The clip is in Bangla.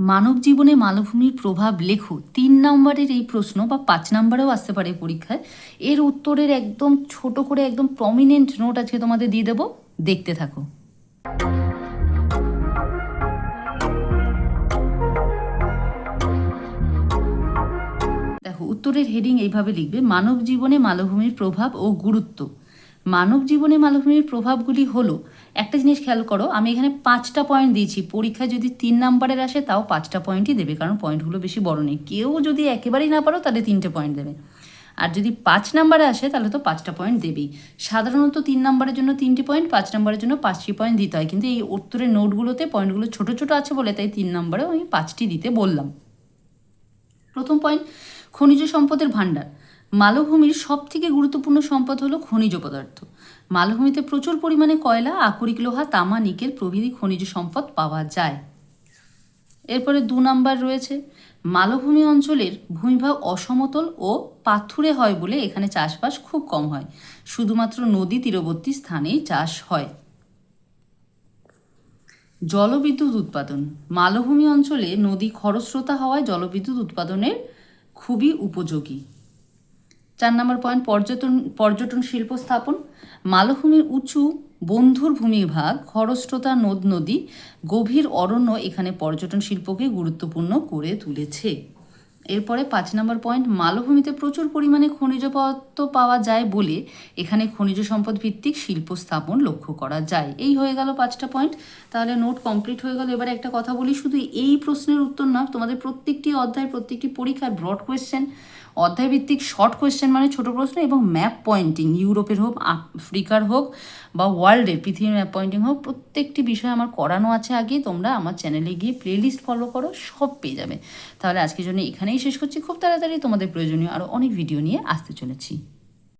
মানব জীবনে মালভূমির প্রভাব লেখো। 3 নম্বরের এই প্রশ্ন বা 5 নম্বরেও আসতে পারে পরীক্ষায়। এর উত্তরের একদম ছোট করে একদম প্রমিনেন্ট নোট আজকে তোমাদের দিয়ে দেবো, দেখতে থাকো। দেখো, উত্তরের হেডিং এইভাবে লিখবে, মানব জীবনে মালভূমির প্রভাব ও গুরুত্ব। মানব জীবনে মালভূমির প্রভাবগুলি হলো, একটা জিনিস খেয়াল করো, আমি এখানে 5টা পয়েন্ট দিয়েছি। পরীক্ষায় যদি 3 নম্বরের আসে তাও 5টা পয়েন্টই দেবে, কারণ পয়েন্টগুলো বেশি বড় নেই। কেউ যদি একেবারেই না পারো তাহলে 3টে পয়েন্ট দেবে। আর যদি 5 নম্বরে আসে তাহলে তো 5টা পয়েন্ট দেবেই। সাধারণত 3 নম্বরের জন্য 3টি পয়েন্ট, 5 নম্বরের জন্য 5টি পয়েন্ট দিতে হয়, কিন্তু এই উত্তরের নোটগুলোতে পয়েন্টগুলো ছোট ছোট আছে বলে তাই 3 নম্বরেও আমি 5টি দিতে বললাম। প্রথম পয়েন্ট, খনিজ সম্পদের ভাণ্ডার। মালভূমির সবথেকে গুরুত্বপূর্ণ সম্পদ হলো খনিজ পদার্থ। মালভূমিতে প্রচুর পরিমাণে কয়লা, আকরিক লোহা, তামা, নিকেল প্রভৃতি খনিজ সম্পদ পাওয়া যায়। এরপরে 2 নাম্বার রয়েছে, মালভূমি অঞ্চলের ভূমিভাগ অসমতল ও পাথুরে হয় বলে এখানে চাষবাস খুব কম হয়। শুধুমাত্র নদী তীরবর্তী স্থানেই চাষ হয়। জলবিদ্যুৎ উৎপাদন। মালভূমি অঞ্চলে নদী খরস্রোতা হওয়ায় জলবিদ্যুৎ উৎপাদনের খুবই উপযোগী। 4 নম্বর পয়েন্ট, পর্যটন শিল্প স্থাপন। মালভূমির উঁচু বন্ধুর ভূমিভাগ, খরস্রোতা নদ নদী, গভীর অরণ্য এখানে পর্যটন শিল্পকে গুরুত্বপূর্ণ করে তুলেছে। এরপরে 5 নম্বর পয়েন্ট, মালভূমিতে প্রচুর পরিমাণে খনিজ পদার্থ পাওয়া যায় বলে এখানে খনিজ সম্পদ ভিত্তিক শিল্প স্থাপন লক্ষ্য করা যায়। এই হয়ে গেল 5টা পয়েন্ট। তাহলে নোট কমপ্লিট হয়ে গেল। এবারে একটা কথা বলি, শুধু এই প্রশ্নের উত্তর না, তোমাদের প্রত্যেকটি অধ্যায়, প্রত্যেকটি পরীক্ষার ব্রড কোয়েশ্চেন, অধ্যায়ভিত্তিক শর্ট কোয়েশ্চেন মানে ছোট প্রশ্ন, এবং ম্যাপ পয়েন্টিং, ইউরোপের হোক, আফ্রিকার হোক বা ওয়ার্ল্ডের পৃথিবীর ম্যাপ পয়েন্টিং হোক, প্রত্যেকটি বিষয় আমার করানো আছে আগে। তোমরা আমার চ্যানেলে গিয়ে প্লেলিস্ট ফলো করো, সব পেয়ে যাবে। তাহলে আজকের জন্য এখানেই শেষ করছি। খুব তাড়াতাড়ি তোমাদের প্রয়োজনীয় আরও অনেক ভিডিও নিয়ে আসতে চলেছি।